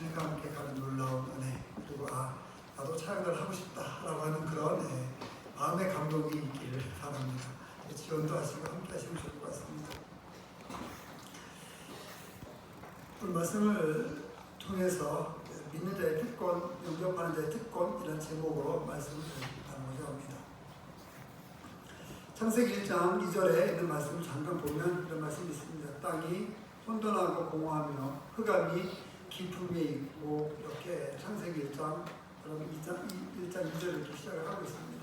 주님과 함께 가는 놀라운 은혜, 그리고 나도 찬양을 하고 싶다라고 하는 그런 마음의 감동이 있기를 바랍니다. 지원도 하시고 함께 하시면 좋을 것 같습니다. 오늘 말씀을 통해서 믿는 자의 특권, 영접하는 자의 특권이라는 제목으로 말씀을 나누고자 합니다. 창세기 1장 2절에 있는 말씀을 잠깐 보면 이런 말씀이 있습니다. 땅이 혼돈하고 공허하며 흑암이 깊음에 있고, 이렇게 창세기 1장 2절 이렇게 시작을 하고 있습니다.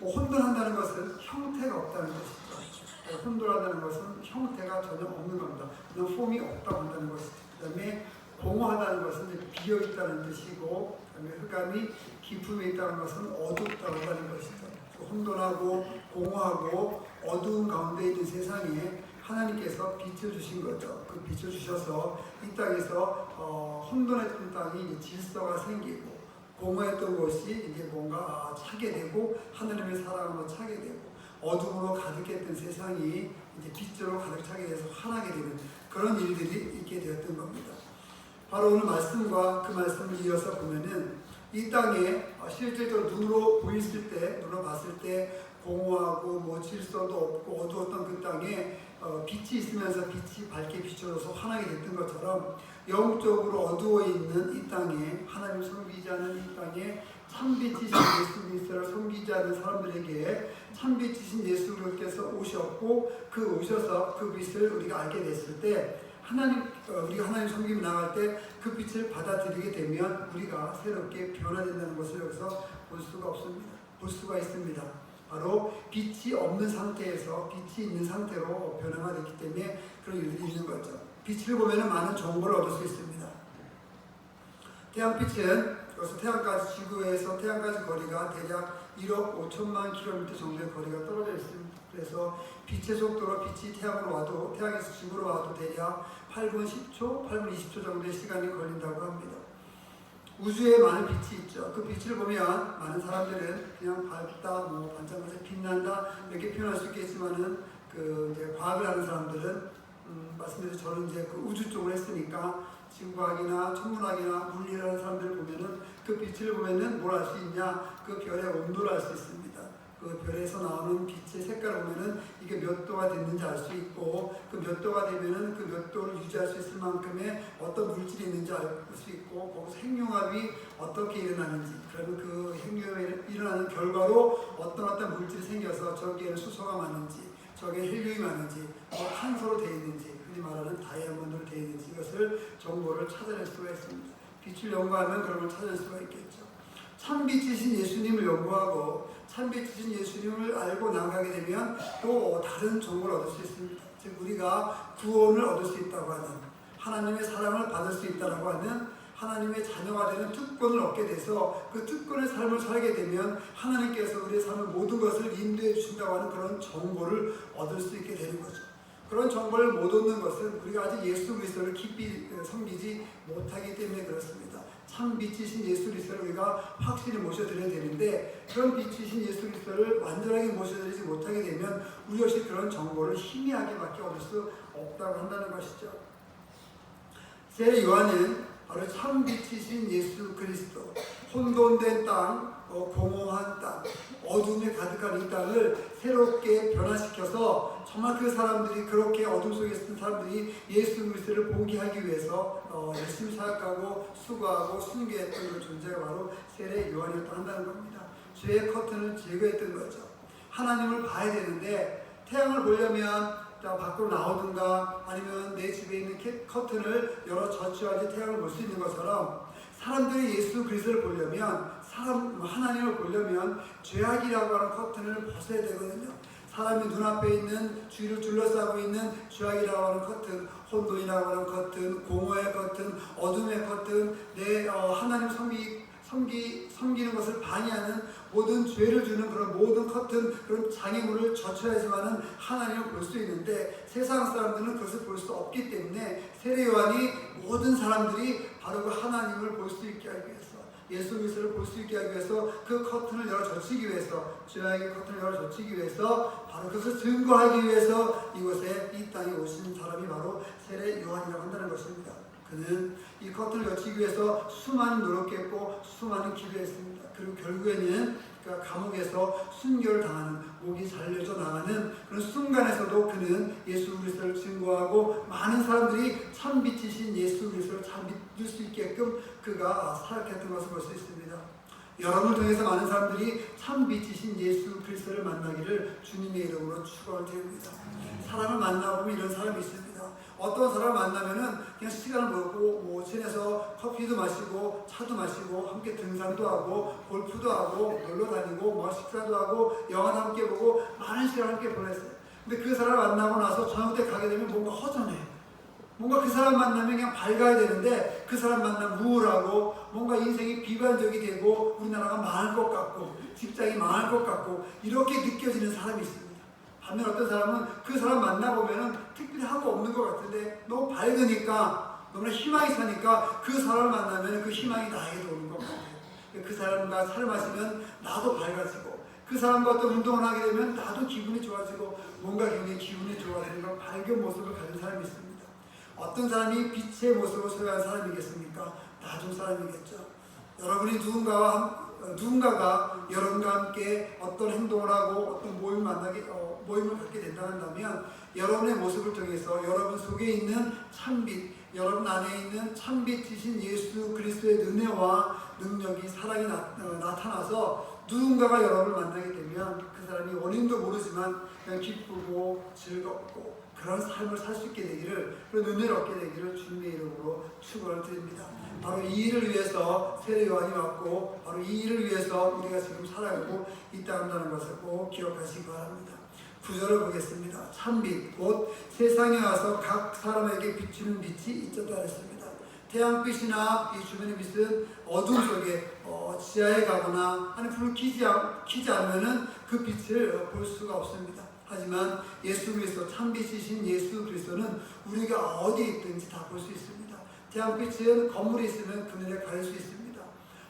혼돈한다는 것은 형태가 없다는 것이죠. 혼돈한다는 것은 형태가 전혀 없는 겁니다. 그냥 폼이 없다고 한다는 것이죠. 그 다음에 공허하다는 것은 비어 있다는 뜻이고, 그다음에 흑암이 깊음에 있다는 것은 어둡다고 한다는 것이죠. 혼돈하고 공허하고 어두운 가운데 있는 세상에 하나님께서 빛을 주신 거죠. 그 빛을 주셔서 이 땅에서 혼돈했던 땅이 이제 질서가 생기고, 공허했던 곳이 이제 뭔가 차게 되고, 하나님의 사랑으로 차게 되고, 어둠으로 가득했던 세상이 이제 빛으로 가득 차게 돼서 환하게 되는 그런 일들이 있게 되었던 겁니다. 바로 오늘 말씀과 그 말씀을 이어서 보면은 이 땅에 실질적으로 눈으로 보였을 때, 눈으로 봤을 때 공허하고 질서도 없고 어두웠던 그 땅에 빛이 있으면서 빛이 밝게 비춰져서 환하게 됐던 것처럼, 영적으로 어두워 있는 이 땅에, 하나님 섬기지 않은 이 땅에 참빛이신 예수 그리스도를 섬기지 않는 사람들에게 참빛이신 예수 그리스도께서 오셨고, 그 오셔서 그 빛을 우리가 알게 됐을 때, 우리가 하나님 섬김 나갈 때 그 빛을 받아들이게 되면 우리가 새롭게 변화된다는 것을 여기서 볼 수가 있습니다. 바로 빛이 없는 상태에서 빛이 있는 상태로 변화가 됐기 때문에 그런 일들이 있는 거죠. 빛을 보면 많은 정보를 얻을 수 있습니다. 태양빛은 여기서 태양까지, 지구에서 태양까지 거리가 대략 1억 5천만 킬로미터 정도의 거리가 떨어져 있습니다. 그래서 빛의 속도로 빛이 태양에서 지구로 와도 대략 8분 10초, 8분 20초 정도의 시간이 걸린다고 합니다. 우주에 많은 빛이 있죠. 그 빛을 보면 많은 사람들은 그냥 밝다, 반짝반짝 빛난다 이렇게 표현할 수 있겠지만은 이제 과학을 하는 사람들은 말씀드린 저는 이제 그 우주 쪽을 했으니까 지구과학이나 천문학이나 물리를 하는 사람들을 보면은 그 빛을 보면은 뭘 알 수 있냐? 그 별의 온도를 알 수 있습니다. 그 별에서 나오는 빛의 색깔을 보면은 이게 몇 도가 됐는지 알 수 있고, 그 몇 도가 되면은 그 몇 도를 유지할 수 있을 만큼의 어떤 물질이 있는지 알 수 있고, 거기서 핵융합이 어떻게 일어나는지, 그러면 그 핵융합이 일어나는 결과로 어떤 물질이 생겨서 저기에는 수소가 많은지, 저기에 헬륨이 많은지, 탄소로 되어 있는지, 흔히 말하는 다이아몬드로 되어 있는지, 이것을 정보를 찾아낼 수가 있습니다. 빛을 연구하면 그런 걸 찾아낼 수가 있겠죠. 참빛이신 예수님을 연구하고 참빛이신 예수님을 알고 나가게 되면 또 다른 정보를 얻을 수 있습니다. 즉 우리가 구원을 얻을 수 있다고 하는, 하나님의 사랑을 받을 수 있다고 하는, 하나님의 자녀가 되는 특권을 얻게 돼서 그 특권의 삶을 살게 되면 하나님께서 우리의 삶의 모든 것을 인도해 주신다고 하는 그런 정보를 얻을 수 있게 되는 거죠. 그런 정보를 못 얻는 것은 우리가 아직 예수 그리스도를 깊이 섬기지 못하기 때문에 그렇습니다. 참 빛이신 예수 그리스도를 우리가 확실히 모셔드려야 되는데, 그런 빛이신 예수 그리스도를 완전하게 모셔드리지 못하게 되면 우리 역시 그런 정보를 희미하게밖에 얻을 수 없다고 한다는 것이죠. 세례 요한은 바로 참 빛이신 예수 그리스도, 혼돈된 땅, 공허한 땅, 어둠에 가득한 이 땅을 새롭게 변화시켜서 정말 그 사람들이, 그렇게 어둠 속에 있는 사람들이 예수 그리스도를 보게 하기 위해서 열심히 사역하고 수고하고 순교했던 그 존재가 바로 세례 요한이었다 한다는 겁니다. 죄의 커튼을 제거했던 거죠. 하나님을 봐야 되는데 태양을 보려면 밖으로 나오든가 아니면 내 집에 있는 커튼을 열어 젖혀야지 태양을 볼 수 있는 것처럼, 사람들이 예수 그리스도를 보려면, 하나님을 보려면 죄악이라고 하는 커튼을 벗어야 되거든요. 사람이 눈앞에 있는, 주위를 둘러싸고 있는 죄악이라고 하는 커튼, 혼돈이라고 하는 커튼, 공허의 커튼, 어둠의 커튼, 내 하나님 섬기는 것을 방해하는 모든 죄를 주는 그런 모든 커튼, 그런 장애물을 젖혀야지만은 하나님을 볼 수 있는데, 세상 사람들은 그것을 볼 수 없기 때문에 세례 요한이 모든 사람들이 바로 그 하나님을 볼 수 있게 하기 위해서, 예수 그리스도를 볼 수 있게 하기 위해서 그 커튼을 열어 젖히기 위해서, 죄악의 커튼을 열어 젖히기 위해서, 바로 그것을 증거하기 위해서 이곳에 이 땅에 오신 사람이 바로 세례 요한이라고 한다는 것입니다. 그는 이 커튼을 여치기 위해서 수많은 노력했고 수많은 기도했습니다. 그리고 결국에는 감옥에서 순교를 당하는, 목이 잘려져 나가는 그런 순간에서도 그는 예수 그리스도를 증거하고 많은 사람들이 참 빛이신 예수 그리스도를 참 믿을 수 있게끔 그가 사역했던 것을 볼 수 있습니다. 여러분을 통해서 많은 사람들이 참 빛이신 예수 그리스도를 만나기를 주님의 이름으로 축원을 드립니다. 사람을 만나보면 이런 사람이 있습니다. 어떤 사람을 만나면은 그냥 시간을 보내고 오천에서 커피도 마시고 차도 마시고 함께 등산도 하고 골프도 하고 놀러 다니고 식사도 하고 영화도 함께 보고 많은 시간을 함께 보냈어요. 근데 그 사람을 만나고 나서 저녁 때 가게 되면 뭔가 허전해. 뭔가 그 사람 만나면 그냥 밝아야 되는데 그 사람 만나면 우울하고 뭔가 인생이 비관적이 되고 우리나라가 망할 것 같고 직장이 망할 것 같고 이렇게 느껴지는 사람이 있습니다. 반면 어떤 사람은 그 사람 만나보면은 특별히 하고 없는 것 같은데 너무 밝으니까 너무나 희망이 사니까 그 사람을 만나면 그 희망이 나에게도 오는 것 같아요. 그 사람과 차를 마시면 나도 밝아지고 그 사람과 어떤 운동을 하게 되면 나도 기분이 좋아지고 뭔가 기분이 좋아지는 그런 밝은 모습을 가진 사람이 있습니다. 어떤 사람이 빛의 모습을 소유한 사람이겠습니까? 나중 사람이겠죠. 여러분이 누군가가 여러분과 함께 어떤 행동을 하고 어떤 모임을 갖게 된다 한다면 여러분의 모습을 통해서 여러분 속에 있는 참빛, 여러분 안에 있는 참빛이신 예수 그리스도의 은혜와 능력이 사랑이 나타나서 누군가가 여러분을 만나게 되면 그 사람이 원인도 모르지만 그냥 기쁘고 즐겁고 그런 삶을 살 수 있게 되기를, 그런 은혜를 얻게 되기를 주님의 이름으로 축원을 드립니다. 바로 이 일을 위해서 세례 요한이 왔고 바로 이 일을 위해서 우리가 지금 살아가고 있다 한다는 것을 꼭 기억하시기 바랍니다. 9절을 보겠습니다. 참빛 곧 세상에 와서 각 사람에게 비추는 빛이 있었다 했습니다. 태양빛이나 이 주변의 빛은 어둠 속에 지하에 가거나 아니 불을 켜지 않으면 그 빛을 볼 수가 없습니다. 하지만 예수 그리스도 참빛이신 예수 그리스도는 우리가 어디 있든지 다 볼 수 있습니다. 태양빛은 건물이 있으면 그늘에 가릴 수 있습니다.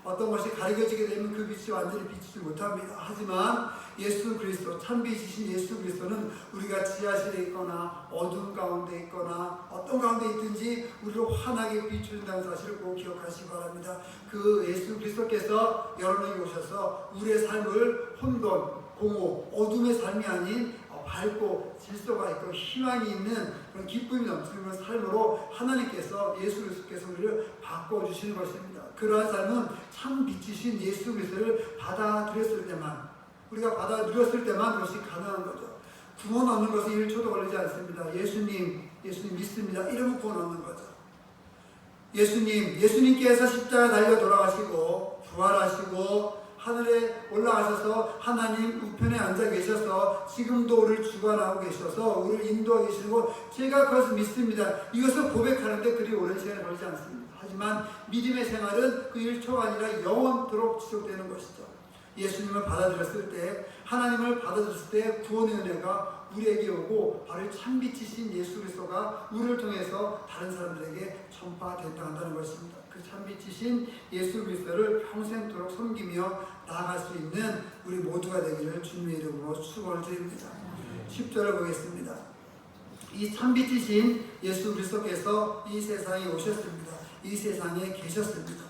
어떤 것이 가려지게 되면 그 빛이 완전히 비치지 못합니다. 하지만 예수 그리스도, 참빛이신 예수 그리스도는 우리가 지하실에 있거나 어둠 가운데 있거나 어떤 가운데 있든지 우리를 환하게 비춰준다는 사실을 꼭 기억하시기 바랍니다. 그 예수 그리스도께서 여러분에게 오셔서 우리의 삶을 혼돈, 공허, 어둠의 삶이 아닌 밝고 질서가 있고 희망이 있는 그런 기쁨이 넘치는 삶으로 하나님께서 예수 그리스도께서 우리를 바꿔주시는 것입니다. 그러한 삶은 참 빛이신 예수 그리스도를 받아들였을 때만, 우리가 받아들였을 때만 그것이 가능한 거죠. 구원 얻는 것은 1초도 걸리지 않습니다. 예수님 믿습니다. 이러면 구원 얻는 거죠. 예수님께서 십자가에 달려 돌아가시고 부활하시고 하늘에 올라가셔서 하나님 우편에 앉아 계셔서 지금도 우리를 주관하고 계셔서 우리를 인도하고 계시고 제가 그것을 믿습니다. 이것을 고백하는데 그리 오랜 시간이 걸리지 않습니다. 하지만 믿음의 생활은 그 1초가 아니라 영원토록 지속되는 것이죠. 예수님을 받아들였을 때, 하나님을 받아들였을 때 구원의 은혜가 우리에게 오고 바로 참빛이신 예수 그리스도가 우리를 통해서 다른 사람들에게 전파된다 한다는 것입니다. 그 참빛이신 예수 그리스도를 평생토록 섬기며 나아갈 수 있는 우리 모두가 되기를 주님의 이름으로 축원을 드립니다. 10절을 보겠습니다. 이 참빛이신 예수 그리스도께서 이 세상에 오셨습니다. 이 세상에 계셨습니다.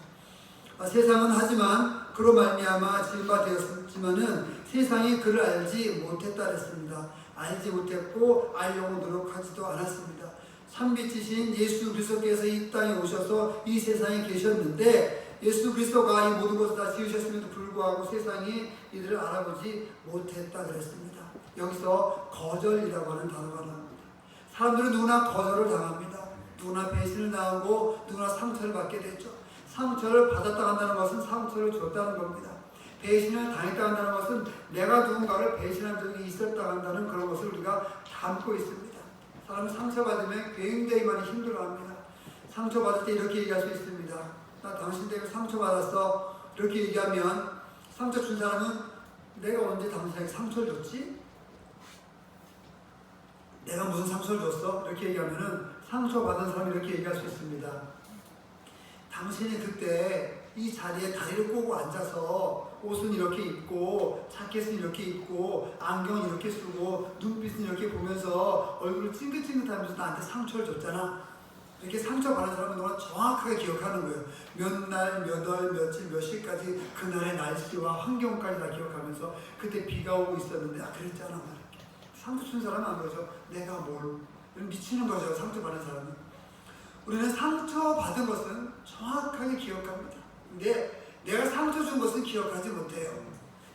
세상은 하지만 그로 말미암아 진바되었지만은 세상이 그를 알지 못했다 했습니다. 알지 못했고 알려고 노력하지도 않았습니다. 참빛이신 예수 그리스도께서 이 땅에 오셔서 이 세상에 계셨는데 예수 그리스도가 이 모든 것을 다 지으셨음에도 불구하고 세상이 이들을 알아보지 못했다 그랬습니다. 여기서 거절이라고 하는 단어가 나옵니다. 사람들은 누구나 거절을 당합니다. 누구나 배신을 당하고 누구나 상처를 받게 되죠. 상처를 받았다 한다는 것은 상처를 줬다는 겁니다. 배신을 당했다 한다는 것은 내가 누군가를 배신한 적이 있었다 한다는 그런 것을 우리가 담고 있습니다. 사람은 상처받으면 굉장히 많이 힘들어합니다. 상처받을 때 이렇게 얘기할 수 있습니다. 나 당신 때문에 상처받았어. 이렇게 얘기하면 상처 준 사람은 내가 언제 당신에게 상처를 줬지? 내가 무슨 상처를 줬어? 이렇게 얘기하면은 상처받은 사람이 이렇게 얘기할 수 있습니다. 당신이 그때 이 자리에 다리를 꼬고 앉아서 옷은 이렇게 입고 자켓은 이렇게 입고 안경은 이렇게 쓰고 눈빛은 이렇게 보면서 얼굴을 찡긋찡긋하면서 나한테 상처를 줬잖아. 이렇게 상처받은 사람은 너무 정확하게 기억하는 거예요. 몇 날, 몇 월, 며칠, 몇 시까지 그날의 날씨와 환경까지 다 기억하면서 그때 비가 오고 있었는데 그랬잖아. 이렇게. 상처 준 사람은 안 그러죠. 내가 뭘 미치는 거죠. 상처받은 사람은. 우리는 상처받은 것은 정확하게 기억합니다. 근데 내가 상처 준 것은 기억하지 못해요.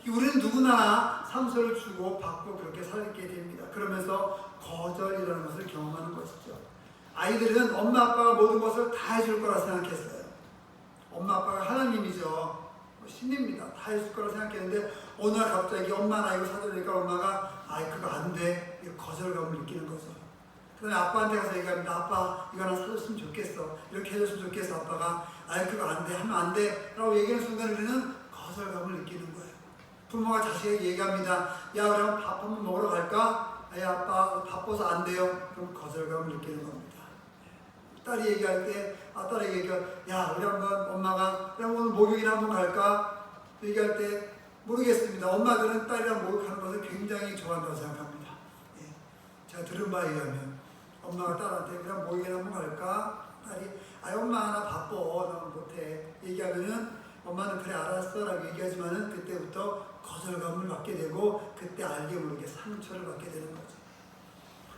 우리는 누구나 상처를 주고 받고 그렇게 살게 됩니다. 그러면서 거절이라는 것을 경험하는 것이죠. 아이들은 엄마 아빠가 모든 것을 다 해줄 거라 생각했어요. 엄마 아빠가 하나님이죠. 신입니다. 다 해줄 거라 생각했는데 어느 날 갑자기 엄마 나 이거 사주니까 엄마가 그거 안 돼. 거절감을 느끼는 거죠. 그다음에 아빠한테 가서 얘기합니다. 아빠 이거 하나 사줬으면 좋겠어. 이렇게 해줬으면 좋겠어. 아빠가 그거 안 돼. 하면 안 돼. 라고 얘기하는 순간 우리는 거절감을 느끼는 거예요. 부모가 자식에게 얘기합니다. 야 우리 한번 밥 한번 먹으러 갈까? 아빠 바빠서 안 돼요. 그럼 거절감을 느끼는 겁니다. 딸이 얘기할 때 딸에게 얘기할 야 우리 한번 엄마가 그냥 오늘 목욕이나 한번 갈까? 얘기할 때 모르겠습니다. 엄마들은 딸이랑 목욕하는 것을 굉장히 좋아한다고 생각합니다. 제가 들은 바에 의하면 엄마가 딸한테 그냥 목욕이나 한번 갈까? 딸이 엄마 나 바빠 나 못해 얘기하면은 엄마는 그래 알았어 라고 얘기하지만은 그때부터 거절감을 받게 되고 그때 알게 모르게 상처를 받게 되는 거죠.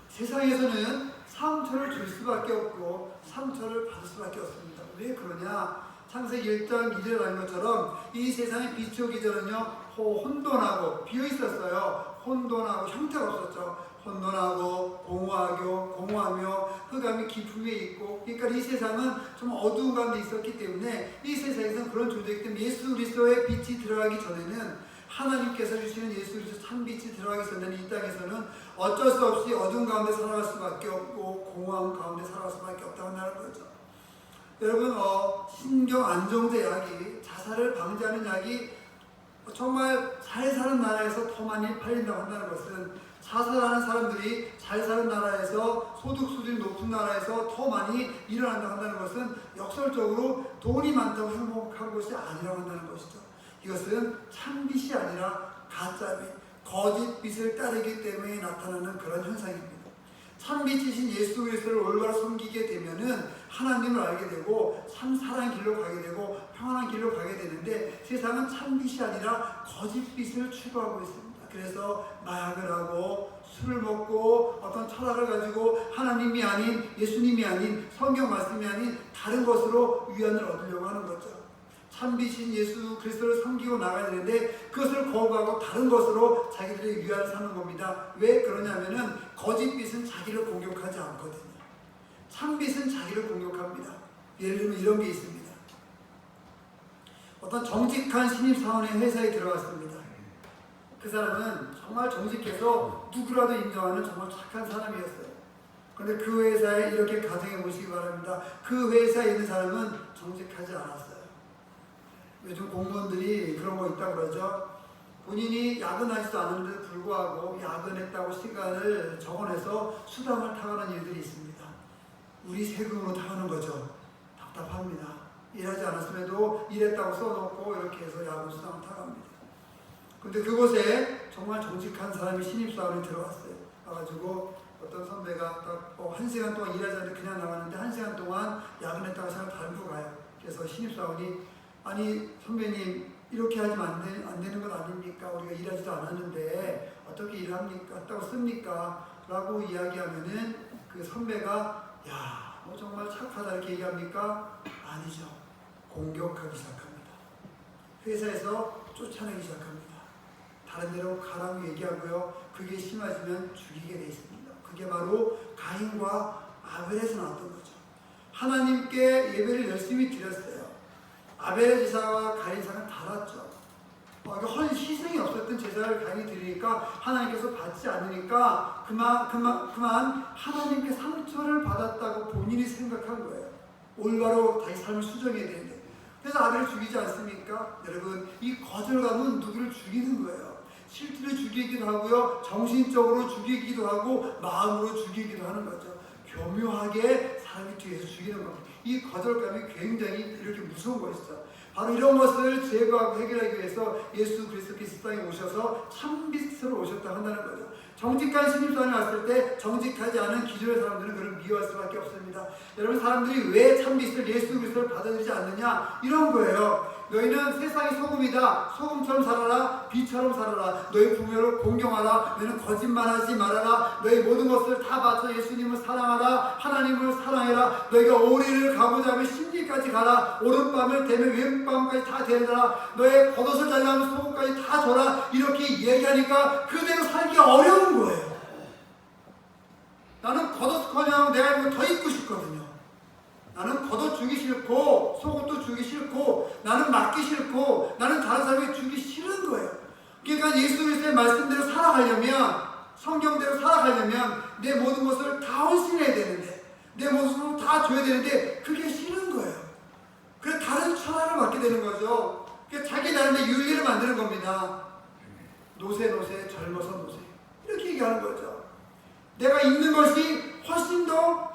세상에서는 상처를 줄 수밖에 없고 상처를 받을 수밖에 없습니다. 왜 그러냐? 창세기 1장 2절에 나온 것처럼 이 세상의 빛이 오기 전은요 혼돈하고 비어 있었어요. 혼돈하고 형태가 없었죠. 혼돈하고 공허하며 흑암이 깊은 위에 있고, 그러니까 이 세상은 좀 어두운 가운데 있었기 때문에 이 세상에서는 그런 존재이기 때문에 예수 그리스도의 빛이 들어가기 전에는 하나님께서 주시는 예수 그리스도 참 빛이 들어가기 전에는 이 땅에서는 어쩔 수 없이 어두운 가운데 살아갈 수밖에 없고 공허한 가운데 살아갈 수밖에 없다고 한다는 거죠. 여러분 신경 안정제 약이 자살을 방지하는 약이 정말 잘 사는 나라에서 더 많이 팔린다고 한다는 것은 자살하는 사람들이 잘 사는 나라에서 소득 수준이 높은 나라에서 더 많이 일어난다고 한다는 것은 역설적으로 돈이 많다고 행복한 것이 아니라고 한다는 것이죠. 이것은 참빛이 아니라 가짜빛, 거짓빛을 따르기 때문에 나타나는 그런 현상입니다. 참빛이신 예수 그리스도를 올바로 섬기게 되면은 하나님을 알게 되고 참 사랑의 길로 가게 되고 평안한 길로 가게 되는데 세상은 참빛이 아니라 거짓빛을 추구하고 있습니다. 그래서 마약을 하고 술을 먹고 어떤 철학을 가지고 하나님이 아닌 예수님이 아닌 성경 말씀이 아닌 다른 것으로 위안을 얻으려고 하는 거죠. 참빛인 예수 그리스도를 섬기고 나가야 되는데 그것을 거부하고 다른 것으로 자기들의 위안을 삼는 겁니다. 왜 그러냐면은 거짓빛은 자기를 공격하지 않거든요. 참빛은 자기를 공격합니다. 예를 들면 이런 게 있습니다. 어떤 정직한 신입사원의 회사에 들어갔습니다. 그 사람은 정말 정직해서 누구라도 인정하는 정말 착한 사람이었어요. 그런데 그 회사에 이렇게 가정해 보시기 바랍니다. 그 회사에 있는 사람은 정직하지 않았어요. 요즘 공무원들이 그런 거 있다고 그러죠. 본인이 야근하지도 않았는데도 불구하고 야근했다고 시간을 적어내서 수당을 타가는 일들이 있습니다. 우리 세금으로 타가는 거죠. 답답합니다. 일하지 않았음에도 일했다고 써놓고 이렇게 해서 야근 수당을 타갑니다. 근데 그곳에 정말 정직한 사람이 신입사원이 들어왔어요. 와가지고 어떤 선배가 딱 1시간 동안 일하지 않는데 그냥 나왔는데 1시간 동안 야근했다고 생각 달고 가요. 그래서 신입사원이 아니 선배님 이렇게 하면 안 되는 것 아닙니까? 우리가 일하지도 않았는데 어떻게 일합니까? 했다고 씁니까? 라고 이야기하면은 그 선배가 야 너 정말 착하다 이렇게 얘기합니까? 아니죠. 공격하기 시작합니다. 회사에서 쫓아내기 시작합니다. 다른 데로 가라고 얘기하고요. 그게 심해지면 죽이게 돼 있습니다. 그게 바로 가인과 아벨에서 나왔던 거죠. 하나님께 예배를 열심히 드렸어요. 아벨의 제사와 가인 제사는 달랐죠. 희생이 없었던 제사를 가인이 드리니까 하나님께서 받지 않으니까 그만 하나님께 상처를 받았다고 본인이 생각한 거예요. 올바로 다시 삶을 수정해야 되는데. 그래서 아벨을 죽이지 않습니까? 여러분 이 거절감은 누구를 죽이는 거예요. 실제로 죽이기도 하고요. 정신적으로 죽이기도 하고 마음으로 죽이기도 하는 거죠. 교묘하게 사람이 뒤에서 죽이는 겁니다. 이 거절감이 굉장히 이렇게 무서운 것이죠. 바로 이런 것을 제거하고 해결하기 위해서 예수 그리스도께서 이 땅에 오셔서 참빛으로 오셨다고 한다는 거죠. 정직한 신입사원이 왔을 때 정직하지 않은 기존의 사람들은 그를 미워할 수밖에 없습니다. 여러분, 사람들이 왜 참빛을 예수 그리스도를 받아들이지 않느냐? 이런 거예요. 너희는 세상의 소금이다. 소금처럼 살아라. 빛처럼 살아라. 너희 부모를 공경하라. 너희는 거짓말하지 말아라. 너희 모든 것을 다 바쳐 예수님을 사랑하라. 하나님을 사랑해라. 너희가 오리를 가고자 하면 심리까지 가라. 오른밤을 대면 왼밤까지 다 데려라. 너의 겉옷을 잘라면 속옷까지 다 줘라. 이렇게 얘기하니까 그대로 살기 어려운 거예요. 나는 겉옷커녕 내가 이거 더 입고 싶거든요. 나는 겉옷 주기 싫고 속옷도 주기 싫고 나는 맡기 싫고 나는 다른 사람에게 주기 싫은 거예요. 그러니까 예수 그리스도의 말씀대로 살아가려면, 성경대로 살아가려면 내 모든 것을 다 헌신해야 되는데, 내 모습을 다 줘야 되는데 그게 싫은 거예요. 그래서 다른 철학을 맡게 되는 거죠. 그래서 자기 나름의 윤리를 만드는 겁니다. 노세 젊어서 노세 이렇게 얘기하는 거죠. 내가 입는 것이 훨씬 더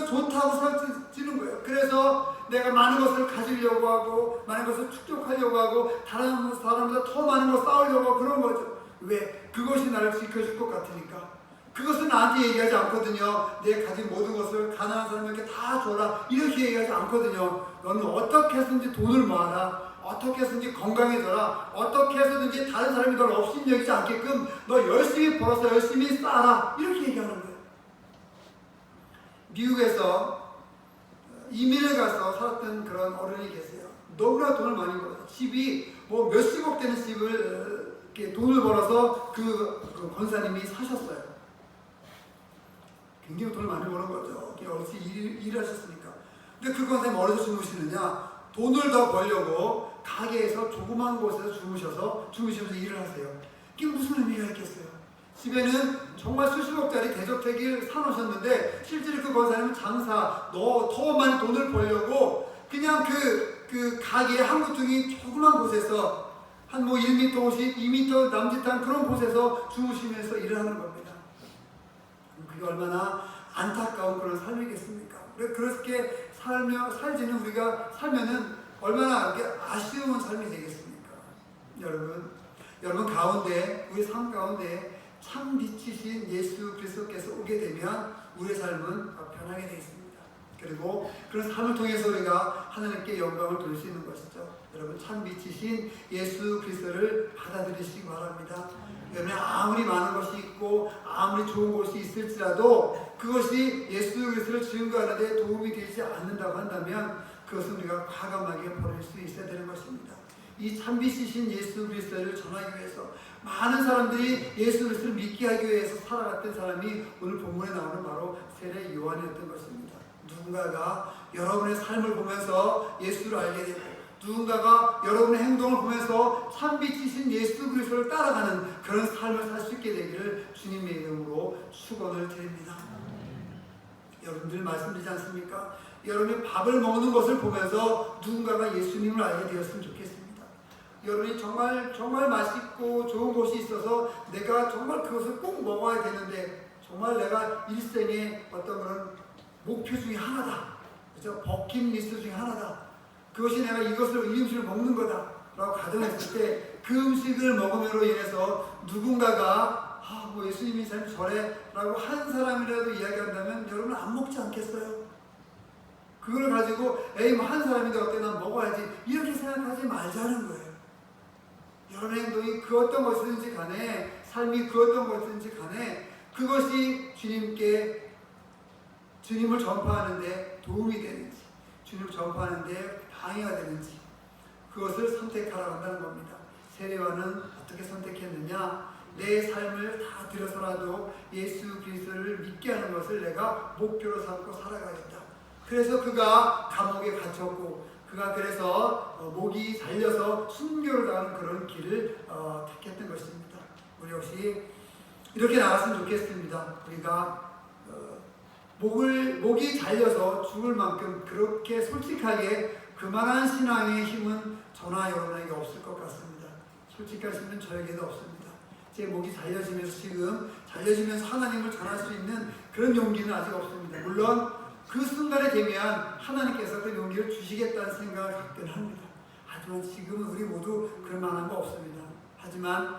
좋다고 생각지는 거예요. 그래서 내가 많은 것을 가지려고 하고 많은 것을 축적하려고 하고 다른 사람보다 더 많은 걸 쌓으려고 하고 그런 거죠. 왜? 그것이 나를 지켜줄 것 같으니까. 그것은 나한테 얘기하지 않거든요. 내 가진 모든 것을 가난한 사람에게 다 줘라 이렇게 얘기하지 않거든요. 너는 어떻게 해서든지 돈을 모아라. 어떻게 해서든지 건강해져라. 어떻게 해서든지 다른 사람이 널 업신여기지 않게끔 너 열심히 벌어서 열심히 쌓아라 이렇게 얘기하는 거예요. 미국에서 이민을 가서 살았던 그런 어른이 계세요. 너무나 돈을 많이 벌어서 집이 뭐 몇십억 되는 집을 이렇게 돈을 벌어서 그 권사님이 사셨어요. 굉장히 돈을 많이 버는 거죠. 어르신 일하셨으니까. 근데 그 권사님 어디서 주무시느냐? 돈을 더 벌려고 가게에서 조그만 곳에서 주무시면서 일을 하세요. 이게 무슨 의미가 있겠어요? 집에는 정말 수십억짜리 대저택을 사놓으셨는데 실제로 그 권사님은 장사, 더 많은 돈을 벌려고 그냥 그 가게 한 구퉁이 조그만 곳에서 한 뭐 1m 50, 2m 남짓한 그런 곳에서 주무시면서 일을 하는 겁니다. 그게 얼마나 안타까운 그런 삶이겠습니까? 그렇게 살지는 우리가 살면은 얼마나 아쉬운 삶이 되겠습니까? 여러분 가운데, 우리 삶 가운데 참 빛이신 예수 그리스도께서 오게 되면 우리의 삶은 변하게 되겠습니다. 그리고 그런 삶을 통해서 우리가 하나님께 영광을 돌릴 수 있는 것이죠. 여러분, 참 빛이신 예수 그리스도를 받아들이시기 바랍니다. 여러분, 아무리 많은 것이 있고 아무리 좋은 것이 있을지라도 그것이 예수 그리스도를 증거하는 데 도움이 되지 않는다고 한다면 그것은 우리가 과감하게 버릴 수 있어야 되는 것입니다. 이 참빛이신 예수 그리스도를 전하기 위해서 많은 사람들이 예수 그리스도를 믿게 하기 위해서 살아갔던 사람이 오늘 본문에 나오는 바로 세례 요한이었던 것입니다. 누군가가 여러분의 삶을 보면서 예수를 알게 되고 누군가가 여러분의 행동을 보면서 참빛이신 예수 그리스도를 따라가는 그런 삶을 살 수 있게 되기를 주님의 이름으로 축원을 드립니다. 여러분들 말씀드리지 않습니까? 여러분이 밥을 먹는 것을 보면서 누군가가 예수님을 알게 되었으면 좋겠습니다. 여러분이 정말 맛있고 좋은 곳이 있어서 내가 정말 그것을 꼭 먹어야 되는데 정말 내가 일생의 어떤 그런 목표 중에 하나다. 그죠? 버킷리스트 중에 하나다. 그것이 내가 이 음식을 먹는 거다 라고 가정했을 때 그 음식을 먹음으로 인해서 누군가가 뭐 예수님이 참 저래 라고 한 사람이라도 이야기한다면 여러분은 안 먹지 않겠어요? 그걸 가지고 뭐 한 사람인데 어때 난 먹어야지 이렇게 생각하지 말자는 거예요. 여러분의 행동이 그 어떤 것이든지 간에 삶이 그 어떤 것이든지 간에 그것이 주님을 전파하는 데 도움이 되는지 주님을 전파하는 데 방해가 되는지 그것을 선택하라고 한다는 겁니다. 세례요한은 어떻게 선택했느냐? 내 삶을 다 들여서라도 예수 그리스도를 믿게 하는 것을 내가 목표로 삼고 살아가겠다. 그래서 그가 감옥에 갇혔고 그가 그래서 목이 잘려서 순교를 당하는 그런 길을 택했던 것입니다. 우리 역시 이렇게 나갔으면 좋겠습니다. 우리가 목이 잘려서 죽을 만큼 그렇게 솔직하게 그만한 신앙의 힘은 저나 여러분에게 없을 것 같습니다. 솔직한 힘은 저에게도 없습니다. 제 목이 잘려지면서 하나님을 전할 수 있는 그런 용기는 아직 없습니다. 물론 그 순간에 되면 하나님께서 그 용기를 주시겠다는 생각을 갖긴 합니다. 하지만 지금은 우리 모두 그럴 만한 거 없습니다. 하지만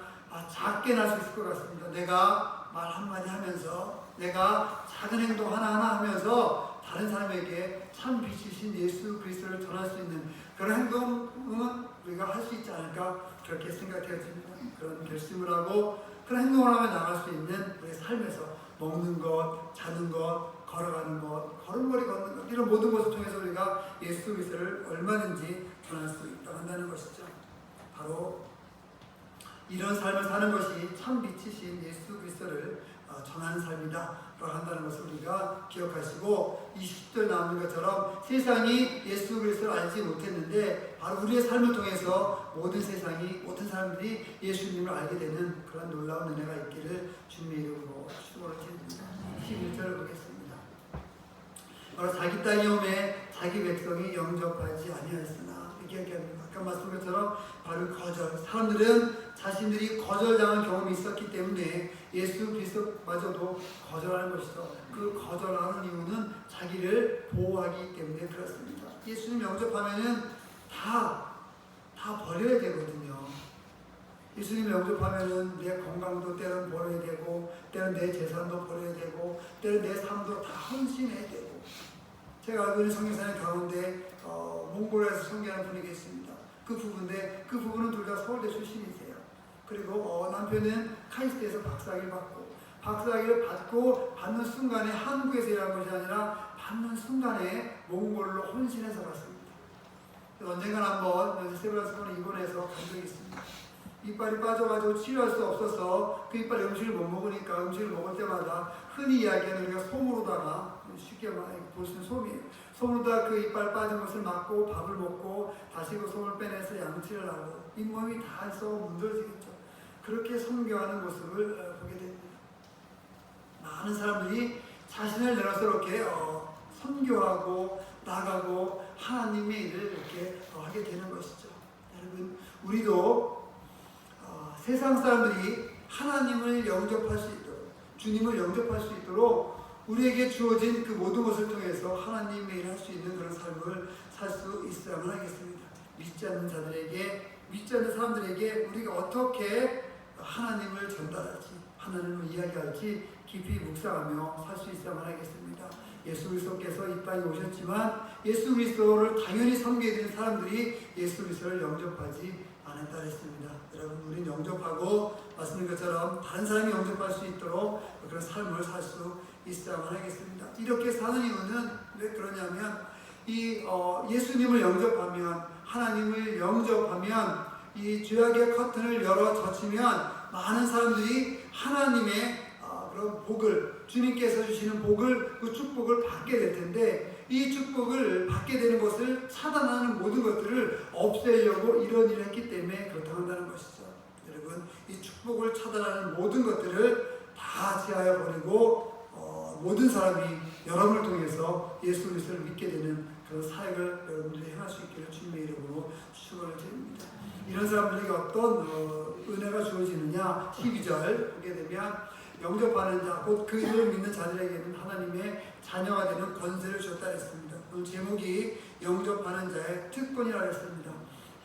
작게 날 수 있을 것 같습니다. 내가 말 한마디 하면서 내가 작은 행동 하나하나 하면서 다른 사람에게 참 빛이신 예수 그리스도를 전할 수 있는 그런 행동은 우리가 할 수 있지 않을까 그렇게 생각되어집니다. 그런 결심을 하고 그런 행동을 하며 나갈 수 있는 우리의 삶에서 먹는 것, 자는 것, 걸어가는 것, 걸음걸이 걷는 것 이런 모든 것을 통해서 우리가 예수 그리스도를 얼마든지 전할 수 있다고 한다는 것이죠. 바로 이런 삶을 사는 것이 참 빛이신 예수 그리스도를 전하는 삶이다 라고 한다는 것을 우리가 기억하시고 20절 나오는 것처럼 세상이 예수 그리스도를 알지 못했는데 바로 우리의 삶을 통해서 모든 세상이 모든 사람들이 예수님을 알게 되는 그런 놀라운 은혜가 있기를 주님의 이름으로 축원을 드립니다. 11절을 보겠습니다. 바로 자기 땅이 오매 자기 백성이 영접하지 아니하였으나 이렇게 얘기합니다. 아까 말씀한 것처럼 바로 거절. 사람들은 자신들이 거절당한 경험이 있었기 때문에 예수 그리스도마저도 거절하는 것이죠. 그 거절하는 이유는 자기를 보호하기 때문에 그렇습니다. 예수님 영접하면은 다 버려야 되거든요. 예수님 영접하면은 내 건강도 때론 버려야 되고, 때론 내 재산도 버려야 되고, 때론 내 삶도 다 헌신해야 되고. 제가 알고 있는 선교사님 가운데 몽골에서 선교하는 분이 계십니다. 그 부부는 둘 다 서울대 출신이세요. 그리고 남편은 카이스트에서 박사학위를 받고 받는 순간에 한국에서 일한 것이 아니라 받는 순간에 몽골로 헌신해서 갔습니다. 언젠가 한번 세브란스로 입원해서 간 적이 있습니다. 이빨이 빠져가지고 치료할 수 없어서 그 이빨에 음식을 못 먹으니까 음식을 먹을 때마다 흔히 이야기하는 우리가 솜으로다가 쉽게 볼 수 있는 솜이에요. 솜으로다가 그 이빨 빠진 것을 막고 밥을 먹고 다시 그 솜을 빼내서 양치를 하고 잇몸이 다 해서 문드러지겠죠. 그렇게 선교하는 모습을 보게 됩니다. 많은 사람들이 자신을 내려서 이렇게 선교하고 나가고 하나님의 일을 이렇게 하게 되는 것이죠. 여러분, 우리도 세상 사람들이 하나님을 영접할 수 있도록, 주님을 영접할 수 있도록 우리에게 주어진 그 모든 것을 통해서 하나님의 일을 할 수 있는 그런 삶을 살 수 있어야만 하겠습니다. 믿지 않는 자들에게, 믿지 않는 사람들에게 우리가 어떻게 하나님을 전달할지, 하나님을 이야기할지 깊이 묵상하며 살 수 있어야만 하겠습니다. 예수 그리스도께서 이 땅에 오셨지만 예수 그리스도를 당연히 섬기게 된 사람들이 예수 그리스도를 영접하지 않았다 했습니다. 여러분, 우리는 영접하고 말씀인 것처럼 다른 사람이 영접할 수 있도록 그런 삶을 살 수 있어야만 하겠습니다. 이렇게 사는 이유는 왜 그러냐면 예수님을 영접하면, 하나님을 영접하면 이 죄악의 커튼을 열어 젖히면 많은 사람들이 하나님의 그런 복을, 주님께서 주시는 복을, 그 축복을 받게 될 텐데 이 축복을 받게 되는 것을 차단하는 모든 것들을 없애려고 이런 일을 했기 때문에 그렇다고 한다는 것이죠. 여러분, 이 축복을 차단하는 모든 것들을 다 제하여 버리고 모든 사람이 여러분을 통해서 예수 그리스도를 믿게 되는 그런 사역을 여러분들이 행할 수 있기를 주님의 이름으로 축원을 드립니다. 이런 사람들에게 어떤 은혜가 주어지느냐, 12절 보게 되면 영접하는 자, 곧 그 이름을 믿는 자들에게는 하나님의 자녀가 되는 권세를 주었다 했습니다. 오늘 제목이 영접하는 자의 특권이라고 했습니다.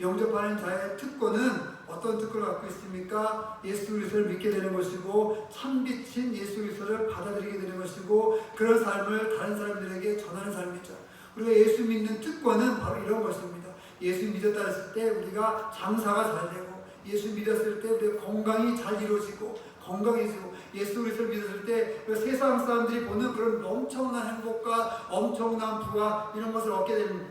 영접하는 자의 특권은 어떤 특권을 갖고 있습니까? 예수 그리스도를 믿게 되는 것이고 참빛인 예수 그리스도를 받아들이게 되는 것이고 그런 삶을 다른 사람들에게 전하는 삶이죠. 우리가 예수 믿는 특권은 바로 이런 것입니다. 예수 믿었다 했을 때 우리가 장사가 잘 되고, 예수 믿었을 때 우리가 건강이 잘 이루어지고 건강해지고, 예수 그리스도를 믿었을 때 세상 사람들이 보는 그런 엄청난 행복과 엄청난 부와 이런 것을 얻게 되는,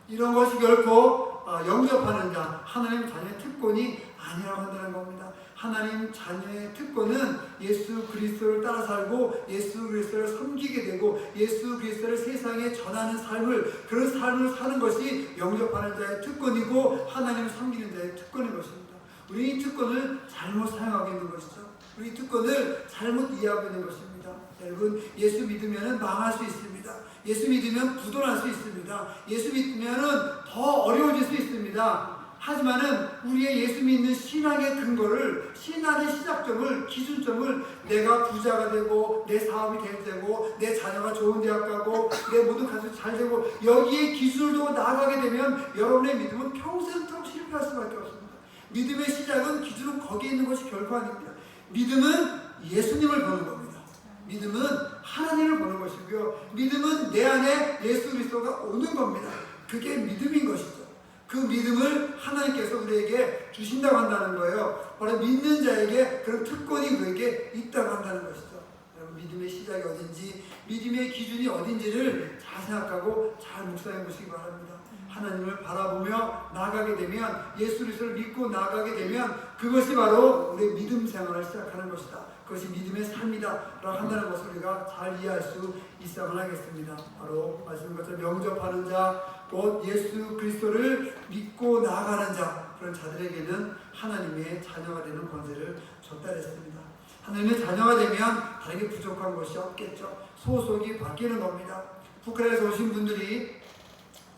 이런 것이 결코 영접하는 자, 하나님 자녀의 특권이 아니라고 한다는 겁니다. 하나님 자녀의 특권은 예수 그리스도를 따라 살고 예수 그리스도를 섬기게 되고 예수 그리스도를 세상에 전하는 삶을, 그런 삶을 사는 것이 영접하는 자의 특권이고 하나님을 섬기는 자의 특권인 것입니다. 우리 이 특권을 잘못 사용하고 있는 것이죠. 우리 이 특권을 잘못 이해하고 있는 것입니다. 여러분, 예수 믿으면 망할 수 있습니다. 예수 믿으면 부도날 수 있습니다. 예수 믿으면 더 어려워질 수 있습니다. 하지만은 우리의 예수 믿는 신앙의 근거를, 신앙의 시작점을, 기준점을 내가 부자가 되고 내 사업이 될 되고 내 자녀가 좋은 대학 가고 내 모든 가족이 잘 되고 여기에 기준을 두고 나아가게 되면 여러분의 믿음은 평생토록 실패할 수밖에 없습니다. 믿음의 시작은, 기준은 거기에 있는 것이 결코 아닙니다. 믿음은 예수님을 보는 겁니다. 믿음은 하나님을 보는 것이고요. 믿음은 내 안에 예수 그리스도가 오는 겁니다. 그게 믿음인 것이죠. 그 믿음을 하나님께서 우리에게 주신다고 한다는 거예요. 바로 믿는 자에게 그런 특권이 그에게 있다고 한다는 것이죠. 여러분, 믿음의 시작이 어딘지, 믿음의 기준이 어딘지를 잘 생각하고 잘 묵상해 보시기 바랍니다. 하나님을 바라보며 나아가게 되면, 예수 그리스도를 믿고 나아가게 되면 그것이 바로 우리의 믿음 생활을 시작하는 것이다. 그것이 믿음의 삶이다 라고 한다는 것을 우리가 잘 이해할 수 있어야만 하겠습니다. 바로 말씀인 것처럼 영접하는 자, 곧 예수 그리스도를 믿고 나아가는 자, 그런 자들에게는 하나님의 자녀가 되는 권세를 줬다 그랬습니다. 하나님의 자녀가 되면 다르게 부족한 것이 없겠죠. 소속이 바뀌는 겁니다. 북한에서 오신 분들이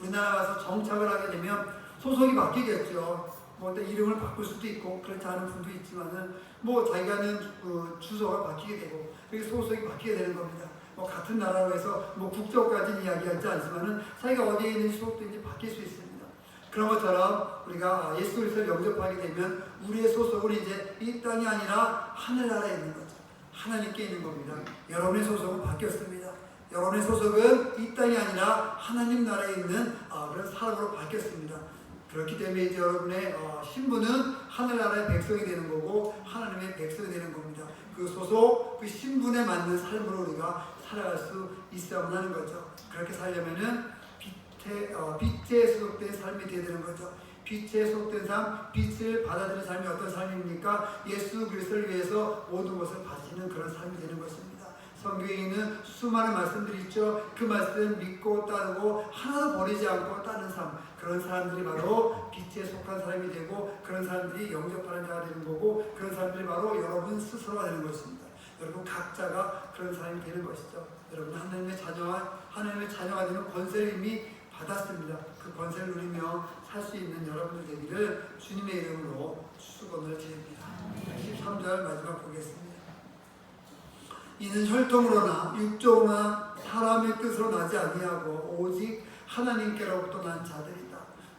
우리나라 와서 정착을 하게 되면 소속이 바뀌겠죠. 뭐 이름을 바꿀 수도 있고 그렇지 않은 분도 있지만은 뭐 자기가는 주소가 바뀌게 되고 그게 소속이 바뀌게 되는 겁니다. 뭐 같은 나라로 해서 뭐 국적까지는 이야기하지 않지만은 자기가 어디에 있는 소속도 이제 바뀔 수 있습니다. 그런 것처럼 우리가 예수 그리스도를 영접하게 되면 우리의 소속은 이제 이 땅이 아니라 하늘나라에 있는 거죠. 하나님께 있는 겁니다. 여러분의 소속은 바뀌었습니다. 여러분의 소속은 이 땅이 아니라 하나님 나라에 있는 그런 사람으로 바뀌었습니다. 그렇기 때문에 이제 여러분의 신분은 하늘나라의 백성이 되는 거고 하나님의 백성이 되는 겁니다. 그 소속, 그 신분에 맞는 삶으로 우리가 살아갈 수 있어야만 하는 거죠. 그렇게 살려면은 빛에 소속된 삶이 되어야 되는 거죠. 빛에 소속된 삶, 빛을 받아들이는 삶이 어떤 삶입니까? 예수 그리스도를 위해서 모든 것을 바치는 그런 삶이 되는 것입니다. 성경에 있는 수많은 말씀들이 있죠. 그 말씀 믿고 따르고 하나도 버리지 않고 따르는 삶, 그런 사람들이 바로 빛에 속한 사람이 되고 그런 사람들이 영접하는 자가 되는 거고 그런 사람들이 바로 여러분 스스로가 되는 것입니다. 여러분 각자가 그런 사람이 되는 것이죠. 여러분 하나님의 자녀가 되는 권세를 이미 받았습니다. 그 권세를 누리며 살 수 있는 여러분들 되기를 주님의 이름으로 축원을 드립니다. 13절 마지막 보겠습니다. 이는 혈통으로나 육적으로나 사람의 뜻으로 나지 아니하고 오직 하나님께로부터 난 자들이다.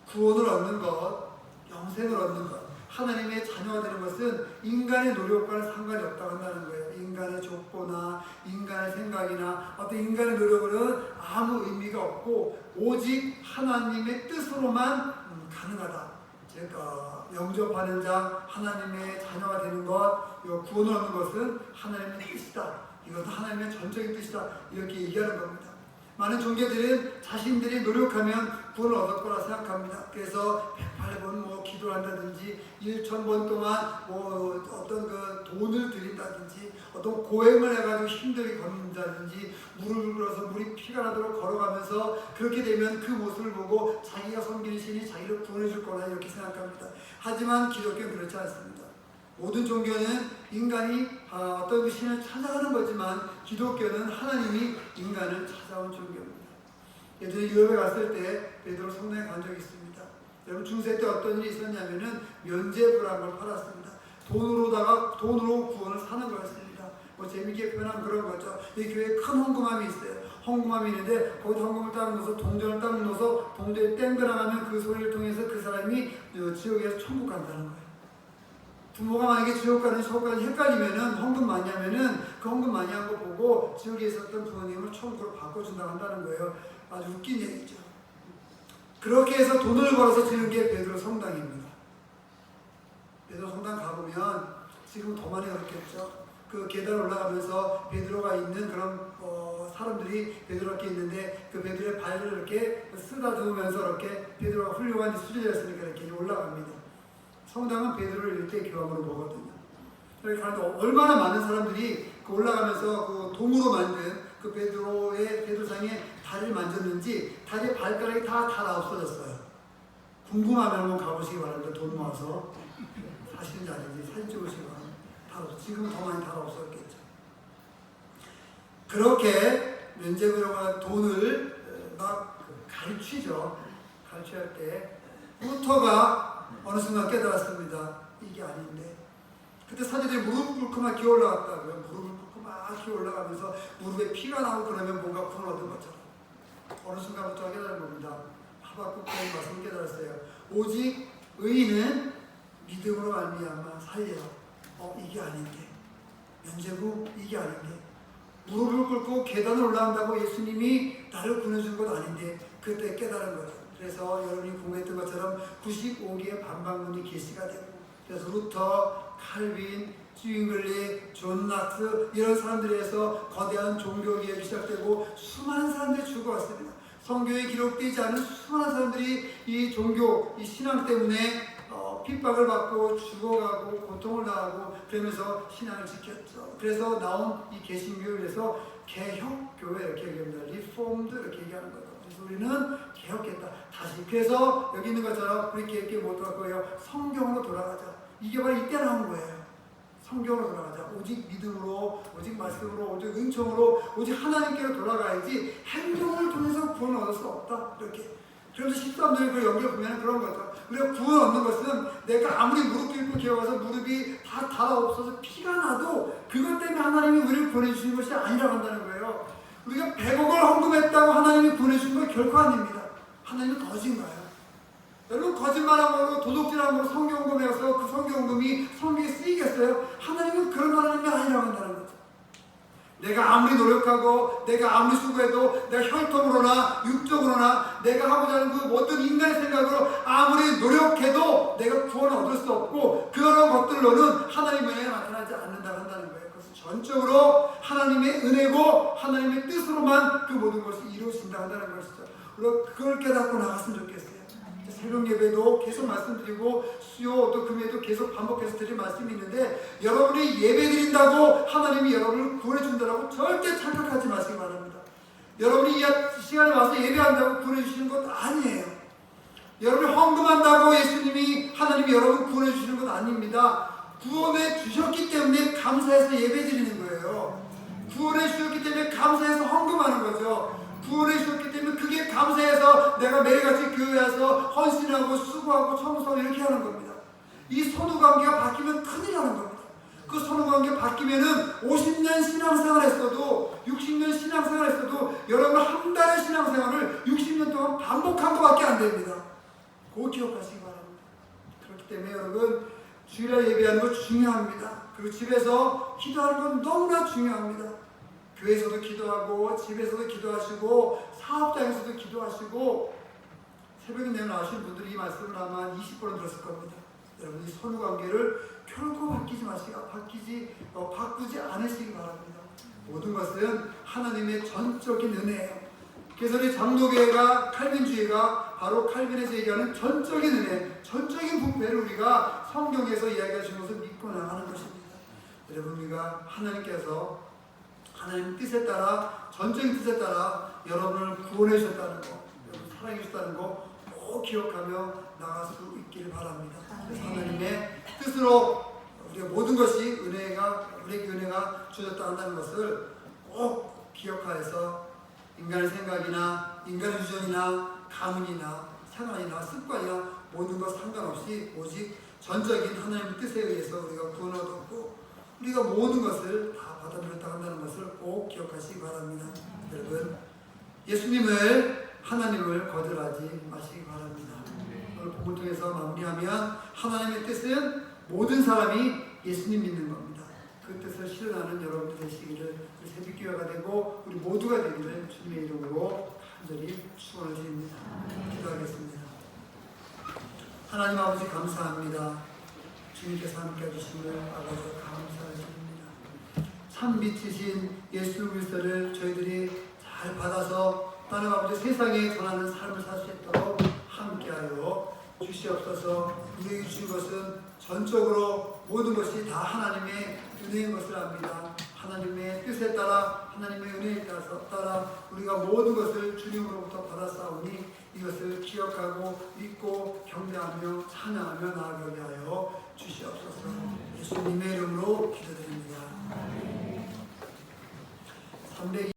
구원을 얻는 것, 영생을 얻는 것, 하나님의 자녀가 되는 것은 인간의 노력과는 상관이 없다고 한다는 거예요. 인간의 족보나 인간의 생각이나 어떤 인간의 노력으로는 아무 의미가 없고 오직 하나님의 뜻으로만 가능하다. 즉 영접하는 자, 하나님의 자녀가 되는 것, 구원을 얻는 것은 하나님의 뜻이다. 이것도 하나님의 전적인 뜻이다. 이렇게 얘기하는 겁니다. 많은 종교들은 자신들이 노력하면 구원을 얻을 거라 생각합니다. 그래서 108번 기도를 한다든지 1000번 동안 어떤 그 돈을 드린다든지 어떤 고행을 해가지고 힘들게 걷는다든지 무릎을 꿇어서 물이 피가 나도록 걸어가면서 그렇게 되면 그 모습을 보고 자기가 섬기는 신이 자기를 구원해 줄 거라 이렇게 생각합니다. 하지만 기독교는 그렇지 않습니다. 모든 종교는 인간이 어떤 신을 찾아가는 거지만 기독교는 하나님이 인간을 찾아온 종교입니다. 예전에 유럽에 갔을 때 베드로 성당에 간 적이 있습니다. 여러분 중세 때 어떤 일이 있었냐면은 면죄부라는 걸 팔았습니다. 돈으로 구원을 사는 거였습니다. 뭐 재밌게 표현하면 그런 거죠. 이 교회에 큰 헌금함이 있어요. 헌금함이 있는데 거기다 헌금을 딱 넣어서 동전을 딱 넣어서 동전에 땡그랑하면 그 소리를 통해서 그 사람이 지옥에서 천국 간다는 거예요. 부모가 만약에 지옥 가는 천국 가는 헷갈리면은 헌금 많이 하면은 그 헌금 많이 한 거 보고 지옥에 있었던 부모님을 천국으로 바꿔준다고 한다는 거예요. 아주 웃긴 얘기죠. 그렇게 해서 돈을 벌어서 지는 게 베드로 성당입니다. 베드로 성당 가보면 지금 더 많이 어렵겠죠. 그 계단 올라가면서 베드로가 있는 그런 사람들이 베드로 이렇게 있는데 그 베드로의 발을 이렇게 쓰다듬으면서 이렇게 베드로가 훌륭한 수준이었으니까 이렇게 올라갑니다. 성당은 베드로를 일대 교황으로 보거든요. 그러니까 얼마나 많은 사람들이 그 올라가면서 그 동으로 만든 그 베드로상의 다리를 만졌는지 다리의 발가락이 다 없어졌어요. 궁금하면 한번 가보시기 바랍니다. 돈 모아서 사실인지 아닌지 사진 찍으시기 바랍니다. 다 없어. 지금은 더 많이 다 없었겠죠. 그렇게 면죄부가 돈을 막 가르치죠. 가르칠 때 루터가 어느 순간 깨달았습니다. 이게 아닌데. 그때 사제들이 무릎을 꿇고 막 기어 올라갔다고요. 무릎을 꿇고 막 기어 올라가면서 무릎에 피가 나고 그러면 뭔가 구원 얻은 것처럼. 어느 순간부터 깨달은 겁니다. 하박국 때 말씀을 깨달았어요. 오직 의인은 믿음으로 말미암아 살리라. 이게 아닌데. 면죄부 이게 아닌데, 무릎을 꿇고 계단을 올라간다고 예수님이 나를 구해준 것 아닌데 그때 깨달은 거죠. 그래서 여러분이 공부했던 것처럼 95개의 반박문이 게시가 되고, 그래서 루터, 칼빈, 쥐잉글리, 존 낙스 이런 사람들에서 거대한 종교개혁이 시작되고 수많은 사람들이 죽어왔습니다. 성경에 기록되지 않은 수많은 사람들이 이 종교, 이 신앙 때문에 핍박을 받고 죽어가고 고통을 당하고 그러면서 신앙을 지켰죠. 그래서 나온 이 개신교에서 개혁교회 이렇게 얘기합니다. 리폼드 이렇게 얘기하는 거예요. 그래서 우리는 개혁했다. 다시. 그래서 여기 있는 것처럼 우리 개혁교회 못 돌아갈 거예요. 성경으로 돌아가자. 이게 바로 이때 나온 거예요. 성경으로 돌아가자. 오직 믿음으로, 오직 말씀으로, 오직 은총으로, 오직 하나님께로 돌아가야지 행동을 통해서 구원을 얻을 수 없다. 이렇게. 그래서 13절에 그 연결 보면 그런 거죠. 우리가 구원 얻는 것은 내가 아무리 무릎 꿇고 기어가서 무릎이 다 달아없어서 피가 나도 그것 때문에 하나님이 우리를 보내주신 것이 아니라고 한다는 거예요. 우리가 100억을 헌금했다고 하나님이 보내주신 건 결코 아닙니다. 하나님은 거짓말이에요. 여러분, 거짓말하고 도둑질하고 성경금에 가서 그 성경금이 성경에 쓰이겠어요? 하나님은 그런 하나님이 아니라고 한다는 거죠. 내가 아무리 노력하고 내가 아무리 수고해도 내가 혈통으로나 육적으로나 내가 하고자 하는 그 어떤 인간의 생각으로 아무리 노력해도 내가 구원을 얻을 수 없고 그런 것들로는 하나님의 은혜가 나타나지 않는다고 한다는 거예요. 그것은 전적으로 하나님의 은혜고 하나님의 뜻으로만 그 모든 것이 이루어진다고 한다는 것이죠. 그리고 그걸 깨닫고 나갔으면 좋겠어요. 새벽 예배도 계속 말씀드리고 수요 또 금요일도 계속 반복해서 드릴 말씀이 있는데, 여러분이 예배 드린다고 하나님이 여러분을 구원해 준다고 절대 착각하지 마시기 바랍니다. 여러분이 이 시간에 와서 예배한다고 구원해 주시는 것 아니에요. 여러분이 헌금한다고 예수님이 하나님이 여러분 구원해 주시는 것 아닙니다. 구원해 주셨기 때문에 감사해서 예배 드리는 거예요. 구원해 주셨기 때문에 감사해서 헌금하는 거죠. 구원해 주셨기 때문에 그게 감사해서 내가 매일같이 교회에 와서 헌신하고 수고하고 청소하고 이렇게 하는 겁니다. 이 선후관계가 바뀌면 큰일 나는 겁니다. 그 선후관계가 바뀌면은 50년 신앙생활 했어도 60년 신앙생활 했어도 여러분 한 달의 신앙생활을 60년 동안 반복한 것밖에 안 됩니다. 그거 기억하시기 바랍니다. 그렇기 때문에 여러분 주일날 예배하는 거 중요합니다. 그리고 집에서 기도하는 건 너무나 중요합니다. 교회에서도 기도하고 집에서도 기도하시고 사업장에서도 기도하시고, 새벽에 내일 나오신 분들이 이 말씀을 아마 20번은 들었을 겁니다. 여러분이 선후관계를 결코 바꾸지 않으시기 바랍니다. 모든 것은 하나님의 전적인 은혜예요. 그래서 우리 장로교회가 칼빈주의가 바로 칼빈에서 얘기하는 전적인 은혜, 전적인 부패를 우리가 성경에서 이야기하신 것을 믿고 나가는 것입니다. 여러분, 우리가 하나님께서 하나님 뜻에 따라, 전적인 뜻에 따라 여러분을 구원해 주셨다는 거, 여러분 사랑해 주셨다는 거 꼭 기억하며 나갈 수 있기를 바랍니다. 그래서 하나님의 뜻으로 우리가 모든 것이 우리에게 은혜가 주어졌다 한다는 것을 꼭 기억하여서 인간의 생각이나 인간의 유전이나 가문이나 생활이나 습관이나 모든 것 상관없이 오직 전적인 하나님의 뜻에 의해서 우리가 구원을 얻었고 우리가 모든 것을 다 받아들였다 한다는 것을 꼭 기억하시기 바랍니다. 여러분, 예수님을, 하나님을 거절하지 마시기 바랍니다. 오늘 복음을 통해서 마무리하면 하나님의 뜻은 모든 사람이 예수님 믿는 겁니다. 그 뜻을 실현하는 여러분들 되시기를, 새벽기회가 되고 우리 모두가 되기를 주님의 이름으로 간절히 축원을 드립니다. 기도하겠습니다. 하나님 아버지 감사합니다. 주님께서 함께 해주심을 아버지 감사드립니다. 참 빛이신 예수 그리스도를 저희들이 잘 받아서 하나님 아버지 세상에 전하는 삶을 살 수 있도록 함께하여 주시옵소서. 우리에게 주신 것은 전적으로 모든 것이 다 하나님의 은혜인 것을 압니다. 하나님의 뜻에 따라, 하나님의 은혜에 따라 우리가 모든 것을 주님으로부터 받았사오니 이것을 기억하고 믿고 경배하며 찬양하며 나아가게 하여 주시옵소서. 예수님의 이름으로 기도드립니다.